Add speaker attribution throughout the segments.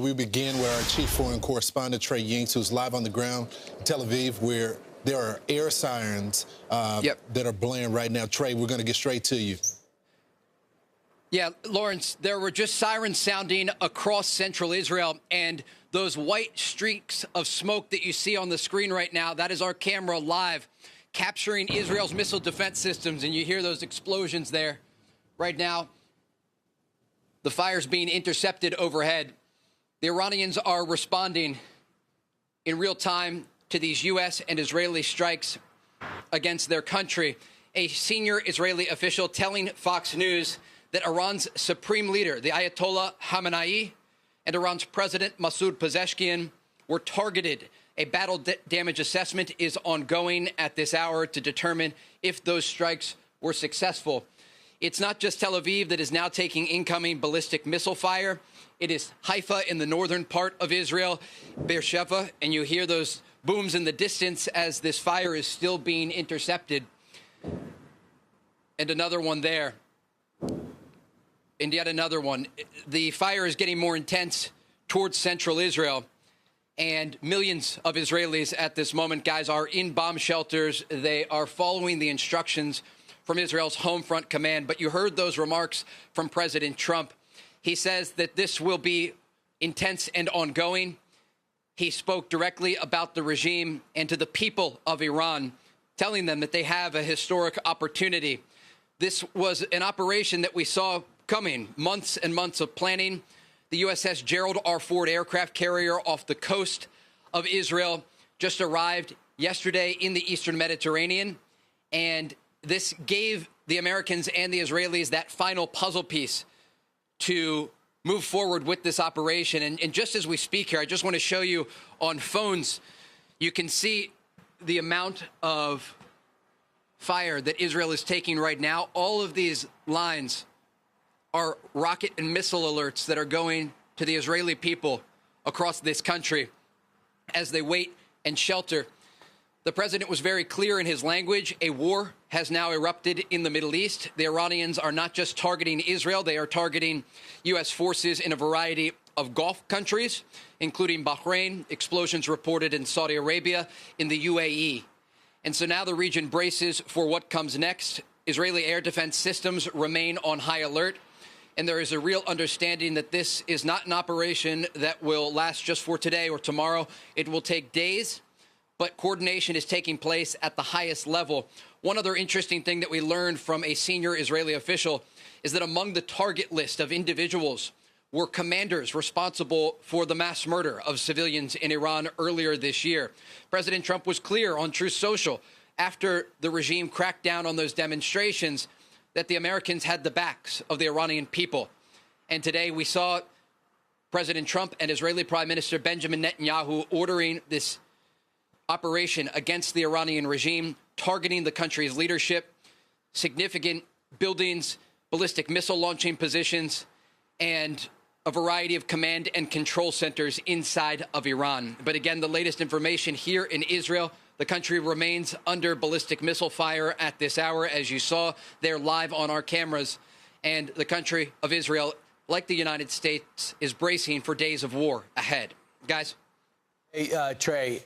Speaker 1: we begin with our chief foreign correspondent, Trey Yingst, who's live on the ground in Tel Aviv, where there are air sirens that are blaring right now. Trey, we're going to get straight to you.
Speaker 2: Yeah, Lawrence, there were just sirens sounding across central Israel, and those white streaks of smoke that you see on the screen right now, that is our camera live capturing Israel's missile defense systems, and you hear those explosions there right now. The fire's being intercepted overhead. The Iranians are responding in real time to these U.S. and Israeli strikes against their country. A senior Israeli official telling Fox News that Iran's supreme leader, the Ayatollah Khamenei, and Iran's president, Masoud Pezeshkian, were targeted. A battle damage assessment is ongoing at this hour to determine if those strikes were successful. It's not just Tel Aviv that is now taking incoming ballistic missile fire. It is Haifa in the northern part of Israel, Beersheva, and you hear those booms in the distance as this fire is still being intercepted. And another one there. And yet another one. The fire is getting more intense towards central Israel. And millions of Israelis at this moment, guys, are in bomb shelters. They are following the instructions from Israel's Home Front Command. But you heard those remarks from President Trump. He says that this will be intense and ongoing. He spoke directly about the regime and to the people of Iran, telling them that they have a historic opportunity. This was an operation that we saw coming, months and months of planning. The USS Gerald R. Ford aircraft carrier off the coast of Israel just arrived yesterday in the Eastern Mediterranean, and this gave the Americans and the Israelis that final puzzle piece to move forward with this operation. And just as we speak here, I just want to show you on phones, you can see the amount of fire that Israel is taking right now. All of these lines are rocket and missile alerts that are going to the Israeli people across this country as they wait and shelter. The president was very clear in his language. A war has now erupted in the Middle East. The Iranians are not just targeting Israel, they are targeting U.S. forces in a variety of Gulf countries, including Bahrain, explosions reported in Saudi Arabia, in the UAE. And so now the region braces for what comes next. Israeli air defense systems remain on high alert. And there is a real understanding that this is not an operation that will last just for today or tomorrow. It will take days, but coordination is taking place at the highest level. One other interesting thing that we learned from a senior Israeli official is that among the target list of individuals were commanders responsible for the mass murder of civilians in Iran earlier this year. President Trump was clear on Truth Social after the regime cracked down on those demonstrations that the Americans had the backs of the Iranian people. And today we saw President Trump and Israeli Prime Minister Benjamin Netanyahu ordering this operation against the Iranian regime, targeting the country's leadership, significant buildings, ballistic missile launching positions, and a variety of command and control centers inside of Iran. But again, the latest information here in Israel, the country remains under ballistic missile fire at this hour. As you saw, they're live on our cameras. And the country of Israel, like the United States, is bracing for days of war ahead. Guys?
Speaker 3: Hey, Trey,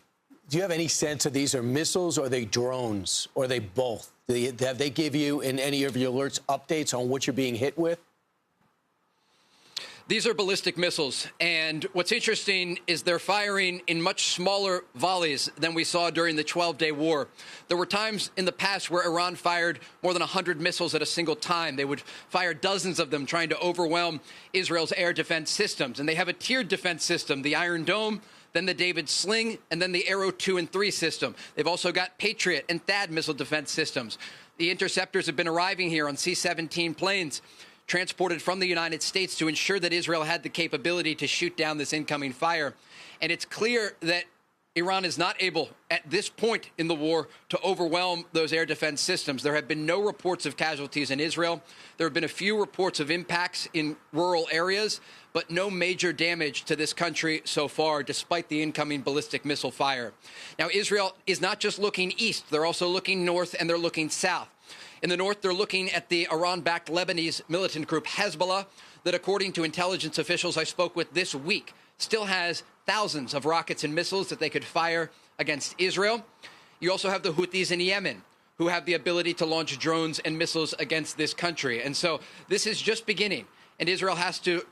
Speaker 3: do you have any sense of these are missiles or are they drones or are they both? Have they give you in any of your alerts updates on what you're being hit with?
Speaker 2: These are ballistic missiles, and what's interesting is they're firing in much smaller volleys than we saw during the 12-day war. There were times in the past where Iran fired more than 100 missiles at a single time. They would fire dozens of them, trying to overwhelm Israel's air defense systems. And they have a tiered defense system, the Iron Dome, then the David Sling, and then the Arrow 2 and 3 system. They've also got Patriot and THAAD missile defense systems. The interceptors have been arriving here on C-17 planes, transported from the United States to ensure that Israel had the capability to shoot down this incoming fire. And it's clear that Iran is not able, at this point in the war, to overwhelm those air defense systems. There have been no reports of casualties in Israel. There have been a few reports of impacts in rural areas, but no major damage to this country so far, despite the incoming ballistic missile fire. Now, Israel is not just looking east. They're also looking north, and they're looking south. In the north, they're looking at the Iran-backed Lebanese militant group Hezbollah that, according to intelligence officials I spoke with this week, still has thousands of rockets and missiles that they could fire against Israel. You also have the Houthis in Yemen, who have the ability to launch drones and missiles against this country. And so this is just beginning. And Israel has to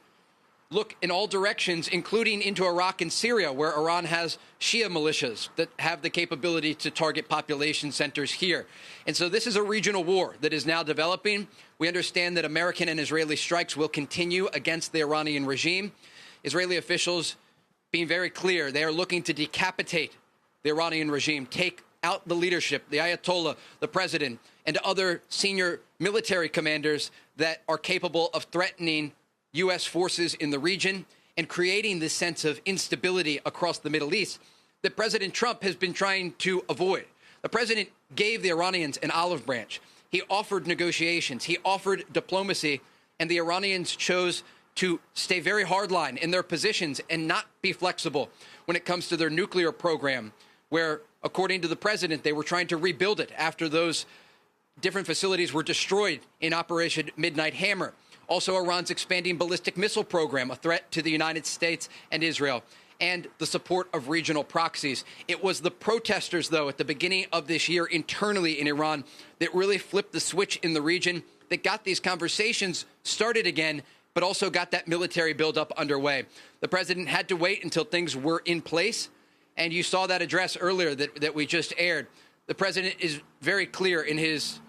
Speaker 2: look in all directions, including into Iraq and Syria, where Iran has Shia militias that have the capability to target population centers here. And so this is a regional war that is now developing. We understand that American and Israeli strikes will continue against the Iranian regime. Israeli officials being very clear, they are looking to decapitate the Iranian regime, take out the leadership, the Ayatollah, the president, and other senior military commanders that are capable of threatening U.S. forces in the region and creating this sense of instability across the Middle East that President Trump has been trying to avoid. The president gave the Iranians an olive branch. He offered negotiations. He offered diplomacy, and the Iranians chose to stay very hardline in their positions and not be flexible when it comes to their nuclear program, where, according to the president, they were trying to rebuild it after those different facilities were destroyed in Operation Midnight Hammer. Also, Iran's expanding ballistic missile program, a threat to the United States and Israel, and the support of regional proxies. It was the protesters, though, at the beginning of this year internally in Iran that really flipped the switch in the region, that got these conversations started again, but also got that military buildup underway. The president had to wait until things were in place, and you saw that address earlier that we just aired. The president is very clear in his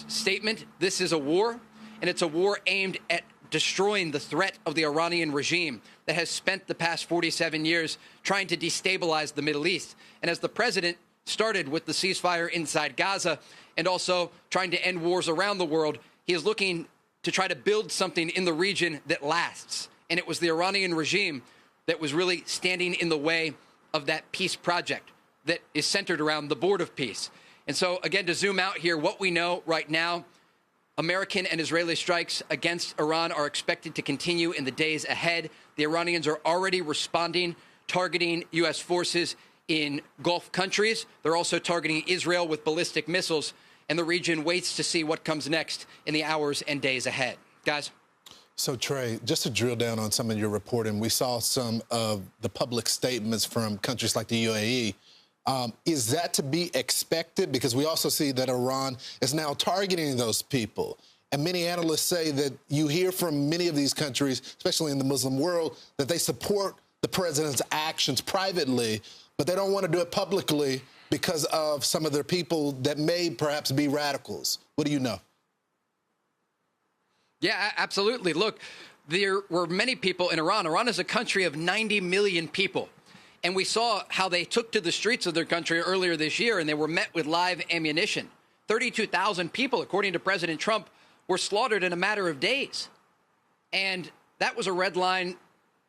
Speaker 2: statement. This is a war, and it's a war aimed at destroying the threat of the Iranian regime that has spent the past 47 years trying to destabilize the Middle East. And as the president started with the ceasefire inside Gaza and also trying to end wars around the world, he is looking to try to build something in the region that lasts. And it was the Iranian regime that was really standing in the way of that peace project that is centered around the Board of Peace. And so, again, to zoom out here, what we know right now, American and Israeli strikes against Iran are expected to continue in the days ahead. The Iranians are already responding, targeting U.S. forces in Gulf countries. They're also targeting Israel with ballistic missiles, and the region waits to see what comes next in the hours and days ahead. Guys?
Speaker 1: So, Trey, just to drill down on some of your reporting, we saw some of the public statements from countries like the UAE. Is that to be expected? Because we also see that Iran is now targeting those people. And many analysts say that you hear from many of these countries, especially in the Muslim world, that they support the president's actions privately, but they don't want to do it publicly because of some of their people that may perhaps be radicals. What do you know?
Speaker 2: Yeah, absolutely. Look, there were many people in Iran. Iran is a country of 90 million people. And we saw how they took to the streets of their country earlier this year, and they were met with live ammunition. 32,000 people, according to President Trump, were slaughtered in a matter of days. And that was a red line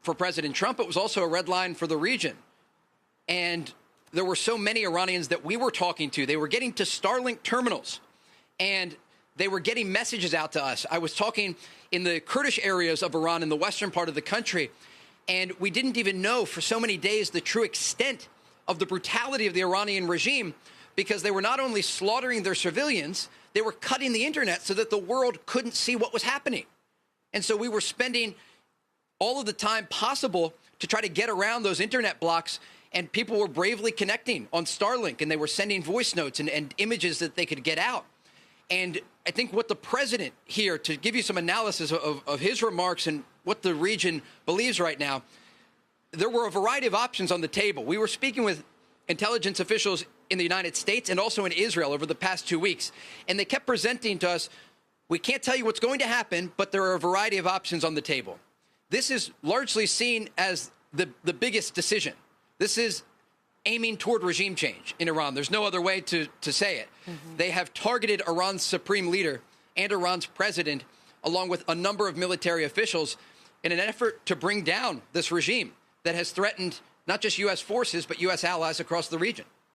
Speaker 2: for President Trump. It was also a red line for the region. And there were so many Iranians that we were talking to. They were getting to Starlink terminals, and they were getting messages out to us. I was talking in the Kurdish areas of Iran, in the western part of the country, and we didn't even know for so many days the true extent of the brutality of the Iranian regime, because they were not only slaughtering their civilians, they were cutting the internet so that the world couldn't see what was happening. And so we were spending all of the time possible to try to get around those internet blocks, and people were bravely connecting on Starlink, and they were sending voice notes and images that they could get out. And I think what the president here, to give you some analysis of his remarks and what the region believes right now, there were a variety of options on the table. We were speaking with intelligence officials in the United States and also in Israel over the past 2 weeks, and they kept presenting to us, we can't tell you what's going to happen, but there are a variety of options on the table. This is largely seen as the biggest decision. This is aiming toward regime change in Iran. There's no other way to say it. Mm-hmm. They have targeted Iran's supreme leader and Iran's president, along with a number of military officials, in an effort to bring down this regime that has threatened not just U.S. forces, but U.S. allies across the region.